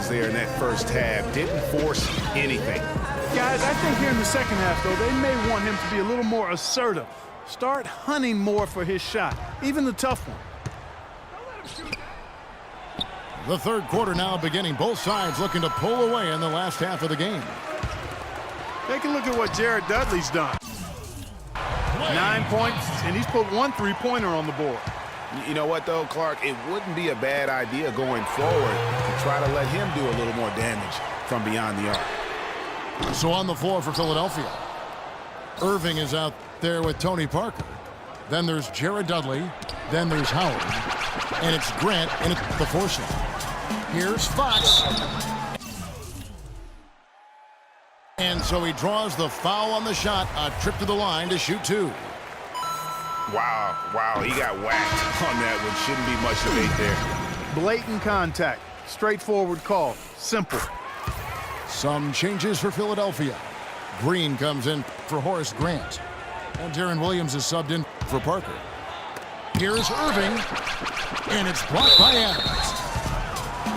fouls there in that first half. Didn't force anything. Guys, I think here in the second half, though, they may want him to be a little more assertive. Start hunting more for his shot, even the tough one. The third quarter now beginning. Both sides looking to pull away in the last half of the game. Take a look at what Jared Dudley's done. 9 points, and he's put 1 3-pointer on the board. You know what, though, Clark? It wouldn't be a bad idea going forward to try to let him do a little more damage from beyond the arc. So on the floor for Philadelphia, Irving is out there with Tony Parker. Then there's Jared Dudley. Then there's Howard. And it's Grant in the force line. Here's Fox. And so he draws the foul on the shot. A trip to the line to shoot 2. Wow, he got whacked on that one. Shouldn't be much debate there. Blatant contact. Straightforward call. Simple. Some changes for Philadelphia. Green comes in for Horace Grant. And Darren Williams is subbed in for Parker. Here's Irving. And it's blocked by Adams.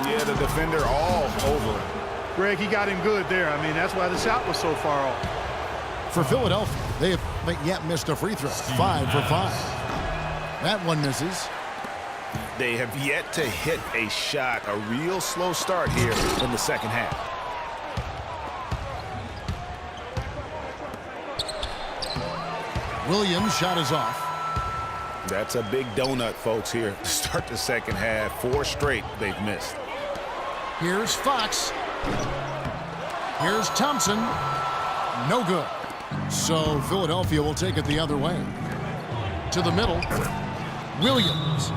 Yeah, the defender all over him. Greg, he got him good there. I mean, that's why the shot was so far off. For Philadelphia, they haven't yet missed a free throw. 5 for 5. That one misses. They have yet to hit a shot. A real slow start here in the second half. Williams' shot is off. That's a big donut, folks, here to start the second half. 4 straight they've missed. Here's Fox. Here's Thompson. No good. So Philadelphia will take it the other way. To the middle. Williams.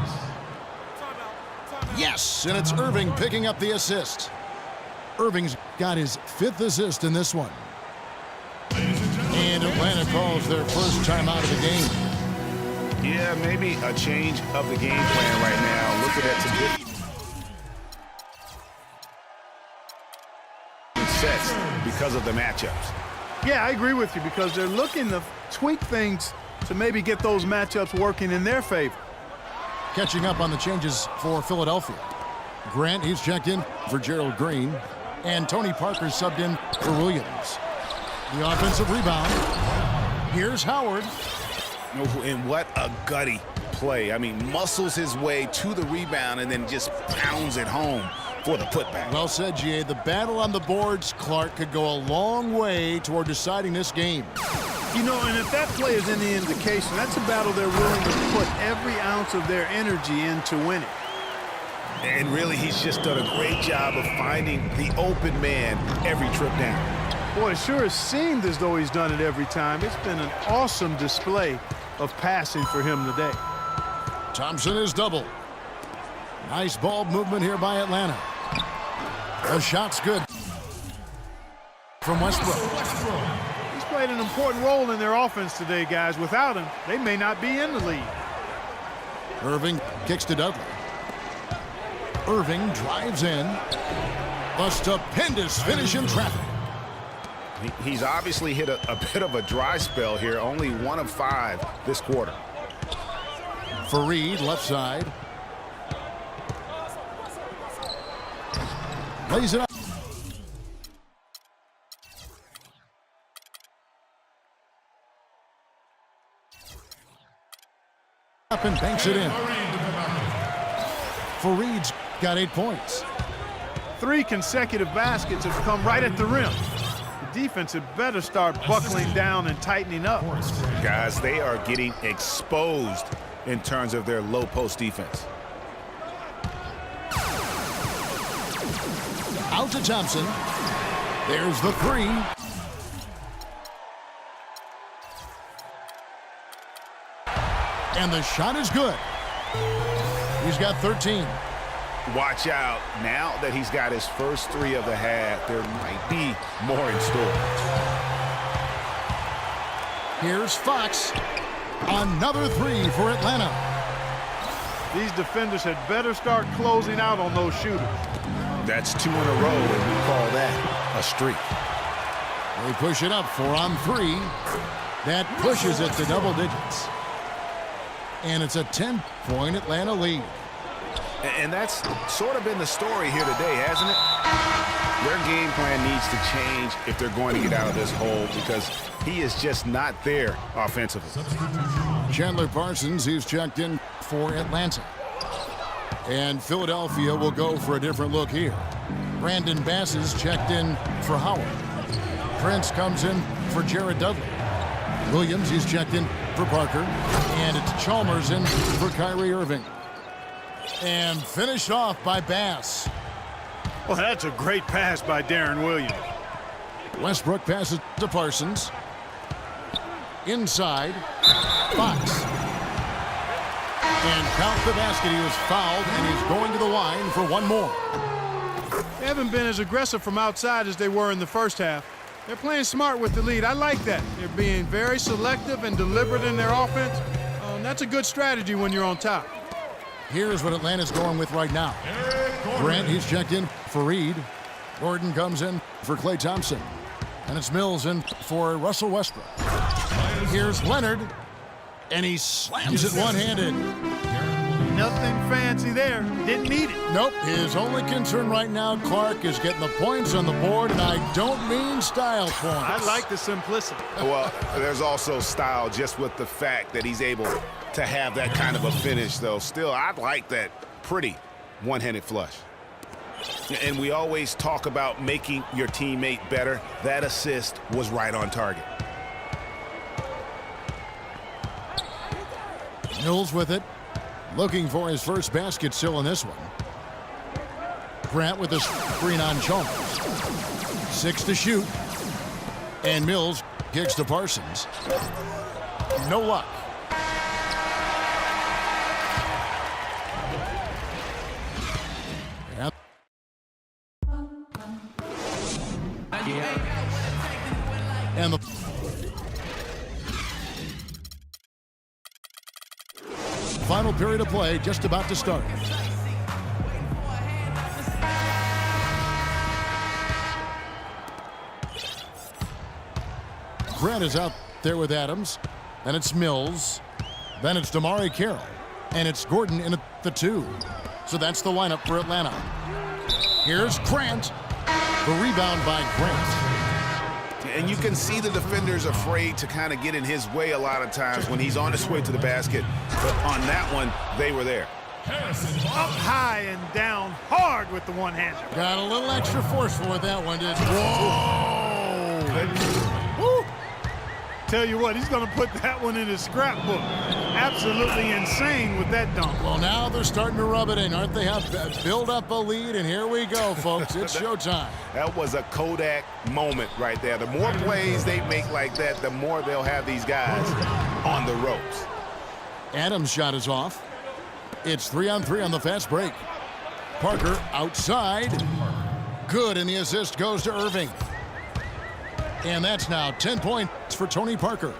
Yes, and it's Irving picking up the assist. Irving's got his 5th assist in this one. And Atlanta calls their first timeout of the game. Yeah, maybe a change of the game plan right now. Looking at some good sets because of the matchups. Yeah, I agree with you because they're looking to tweak things to maybe get those matchups working in their favor. Catching up on the changes for Philadelphia. Grant, he's checked in for Gerald Green. And Tony Parker subbed in for Williams. The offensive rebound. Here's Howard. And what a gutty play. I mean, muscles his way to the rebound and then just pounds it home for the putback. Well said, G.A. The battle on the boards, Clark, could go a long way toward deciding this game. You know, and if that play is any indication, that's a battle they're willing to put every ounce of their energy into winning. And really, he's just done a great job of finding the open man every trip down. Boy, it sure has seemed as though he's done it every time. It's been an awesome display of passing for him today. Thompson is double. Nice ball movement here by Atlanta. The shot's good from Westbrook. He's played an important role in their offense today, guys. Without him, they may not be in the lead. Irving kicks to Dudley. Irving drives in. A stupendous finish in traffic. He's obviously hit a bit of a dry spell here. Only 1 of 5 this quarter. Fareed, left side. Lays it up. Up and banks it in. Fareed's got 8 points. 3 consecutive baskets have come right at the rim. The defense had better start buckling down and tightening up. Guys, they are getting exposed in terms of their low post defense. Out to Thompson. There's the 3. And the shot is good. He's got 13. Watch out. Now that he's got his first 3 of the half, there might be more in store. Here's Fox. Another 3 for Atlanta. These defenders had better start closing out on those shooters. That's 2 in a row, and we call that a streak. They push it up 4 on 3. That pushes it to double digits. And it's a 10-point Atlanta lead. And that's sort of been the story here today, hasn't it? Their game plan needs to change if they're going to get out of this hole because he is just not there offensively. Chandler Parsons, he's checked in for Atlanta. And Philadelphia will go for a different look here. Brandon Bass is checked in for Howard. Prince comes in for Jared Dudley. Williams, he's checked in for Parker. And it's Chalmers in for Kyrie Irving. And finished off by Bass. Well, that's a great pass by Darren Williams. Westbrook passes to Parsons. Inside, Fox. And count the basket. He was fouled, and he's going to the line for one more. They haven't been as aggressive from outside as they were in the first half. They're playing smart with the lead. I like that. They're being very selective and deliberate in their offense. That's a good strategy when you're on top. Here's what Atlanta's going with right now. Grant, he's checked in for Reed. Gordon comes in for Klay Thompson. And it's Mills in for Russell Westbrook. Here's Leonard. And he slams it one-handed. Nothing fancy there. Didn't need it. Nope. His only concern right now, Clark, is getting the points on the board, and I don't mean style points. I like the simplicity. Well, there's also style just with the fact that he's able to have that kind of a finish, though. Still, I like that pretty one-handed flush. And we always talk about making your teammate better. That assist was right on target. Mills with it. Looking for his first basket still in this one. Grant with a screen on Chalmers. 6 to shoot. And Mills kicks to Parsons. No luck. And the final period of play just about to start. Grant is out there with Adams. Then it's Mills. Then it's Damari Carroll. And it's Gordon in at the 2. So that's the lineup for Atlanta. Here's Grant. The rebound by Grant. And you can see the defender's afraid to kind of get in his way a lot of times when he's on his way to the basket. But on that one, they were there. Up high and down hard with the one-hander. Got a little extra forceful with that one, didn't he? Whoa! Woo! Tell you what, he's going to put that one in his scrapbook. Absolutely insane with that dunk. Well, now they're starting to rub it in, aren't they? Have build up a lead, and here we go, folks. It's showtime. That was a Kodak moment right there. The more plays they make like that, the more they'll have these guys on the ropes. Adams' shot is off. It's 3-on-3 on the fast break. Parker outside. Good, and the assist goes to Irving. And that's now 10 points for Tony Parker.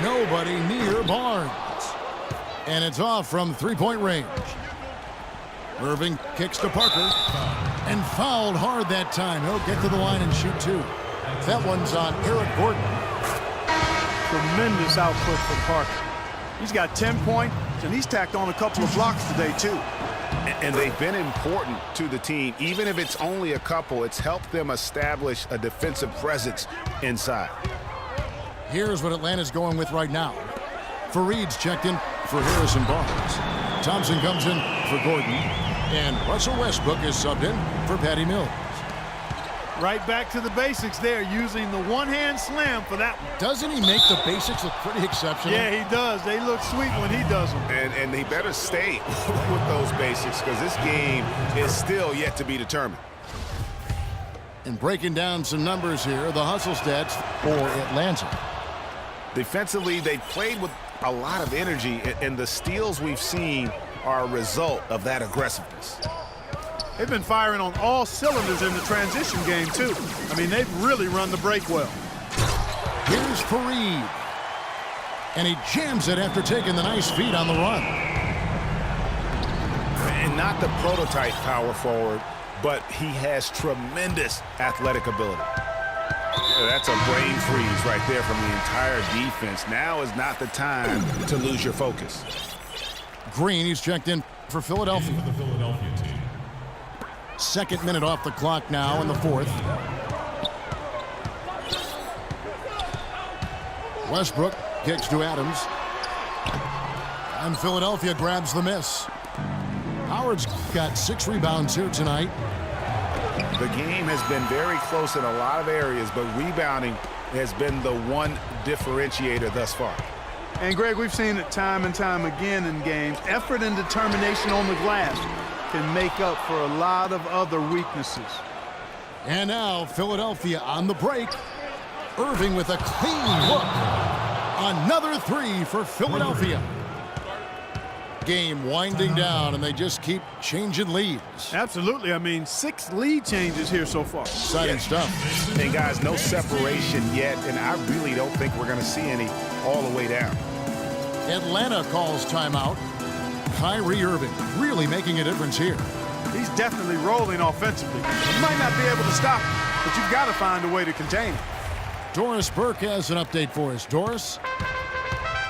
Nobody near Barnes. And it's off from three-point range. Irving kicks to Parker. And fouled hard that time. He'll get to the line and shoot 2. That one's on Eric Gordon. Tremendous output from Parker. He's got 10 points, and he's tacked on a couple of blocks today, too. And they've been important to the team. Even if it's only a couple, it's helped them establish a defensive presence inside. Here's what Atlanta's going with right now. Fareed's checked in for Harrison Barnes. Thompson comes in for Gordon. And Russell Westbrook is subbed in for Patty Mills. Right back to the basics there, using the one-hand slam for that one. Doesn't he make the basics look pretty exceptional? Yeah, he does. They look sweet when he does them. And they better stay with those basics because this game is still yet to be determined. And breaking down some numbers here, the hustle stats for Atlanta. Defensively, they played with a lot of energy, and the steals we've seen are a result of that aggressiveness. They've been firing on all cylinders in the transition game, too. I mean, they've really run the break well. Here's Fareed. And he jams it after taking the nice feed on the run. And not the prototype power forward, but he has tremendous athletic ability. That's a brain freeze right there from the entire defense. Now is not the time to lose your focus. Green, he's checked in for Philadelphia. Second minute off the clock now in the fourth. Westbrook kicks to Adams. And Philadelphia grabs the miss. Howard's got 6 rebounds here tonight. The game has been very close in a lot of areas, but rebounding has been the one differentiator thus far. And, Greg, we've seen it time and time again in games. Effort and determination on the glass can make up for a lot of other weaknesses. And now Philadelphia on the break. Irving with a clean look. Another 3 for Philadelphia. Game winding down, and they just keep changing leads. Absolutely. I mean, 6 lead changes here so far. Exciting stuff. And, guys, no separation yet, and I really don't think we're going to see any all the way down. Atlanta calls timeout. Kyrie Irving really making a difference here. He's definitely rolling offensively. You might not be able to stop him, but you've got to find a way to contain him. Doris Burke has an update for us. Doris?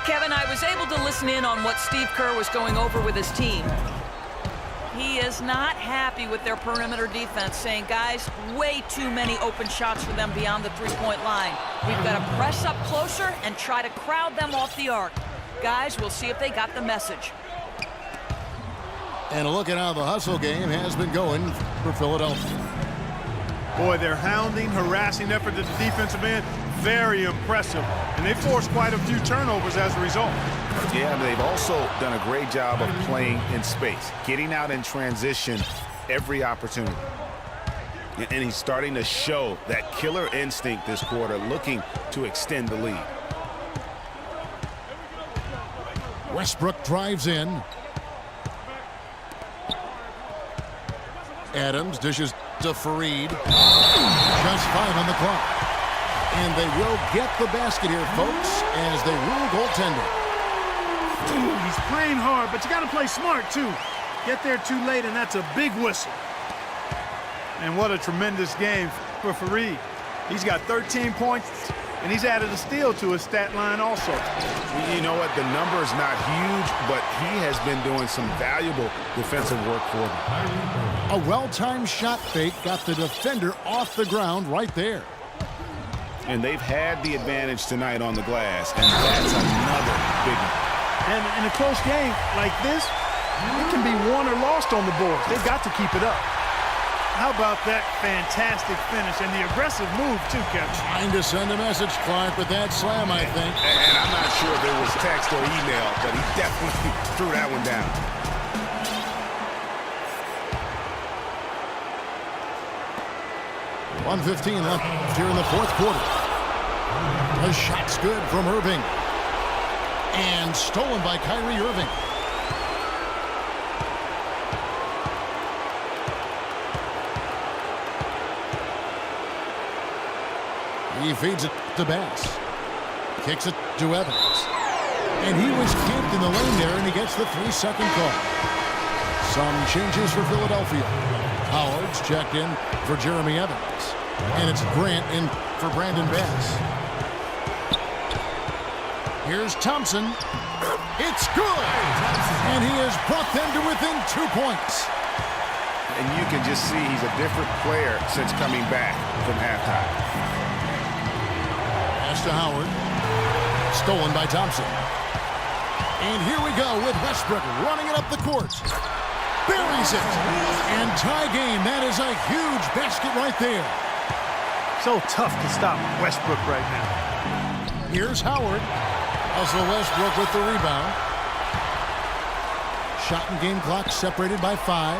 Kevin, I was able to listen in on what Steve Kerr was going over with his team. He is not happy with their perimeter defense, saying, guys, way too many open shots for them beyond the three-point line. We've got to press up closer and try to crowd them off the arc. Guys, we'll see if they got the message. And a look at how the hustle game has been going for Philadelphia. Boy, their hounding, harassing effort at the defensive end, very impressive. And they forced quite a few turnovers as a result. Yeah, they've also done a great job of playing in space, getting out in transition every opportunity. And he's starting to show that killer instinct this quarter, looking to extend the lead. Westbrook drives in. Adams dishes to Fareed. Just 5 on the clock. And they will get the basket here, folks, as they rule goaltending. He's playing hard, but you got to play smart, too. Get there too late, and that's a big whistle. And what a tremendous game for Fareed. He's got 13 points, and he's added a steal to his stat line also. You know what? The number's not huge, but he has been doing some valuable defensive work for them. A well-timed shot fake got the defender off the ground right there. And they've had the advantage tonight on the glass, and that's another big one. And in a close game like this, it can be won or lost on the boards. They've got to keep it up. How about that fantastic finish and the aggressive move, too, Kevin? Trying to send a message, Clark, with that slam, I think. And I'm not sure if it was text or email, but he definitely threw that one down. .1:15 left here in the fourth quarter. The shot's good from Irving. And stolen by Kyrie Irving. He feeds it to Bass. Kicks it to Evans. And he was camped in the lane there, and he gets the 3-second call. Some changes for Philadelphia. Howard's checked in for Jeremy Evans. And it's Grant in for Brandon Bass. Here's Thompson. It's good! And he has brought them to within 2 points. And you can just see he's a different player since coming back from halftime. Pass to Howard. Stolen by Thompson. And here we go with Westbrook running it up the court. Buries it. And tie game. That is a huge basket right there. So tough to stop Westbrook right now. Here's Howard. Also Westbrook with the rebound. Shot and game clock separated by 5.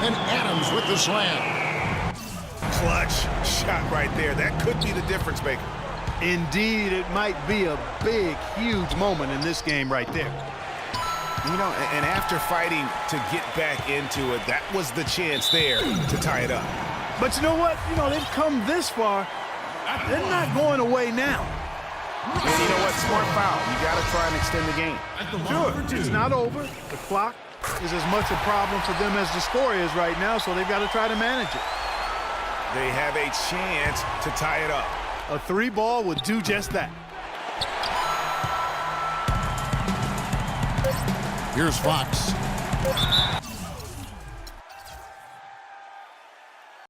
And Adams with the slam. Clutch shot right there. That could be the difference maker. Indeed, it might be a big, huge moment in this game right there. You know, and after fighting to get back into it, that was the chance there to tie it up. But you know what? You know, they've come this far. They're not going away now. And you know what? Smart foul. You got to try and extend the game. Sure, it's not over. The clock is as much a problem for them as the score is right now, so they've got to try to manage it. They have a chance to tie it up. A 3-ball would do just that. Here's Fox.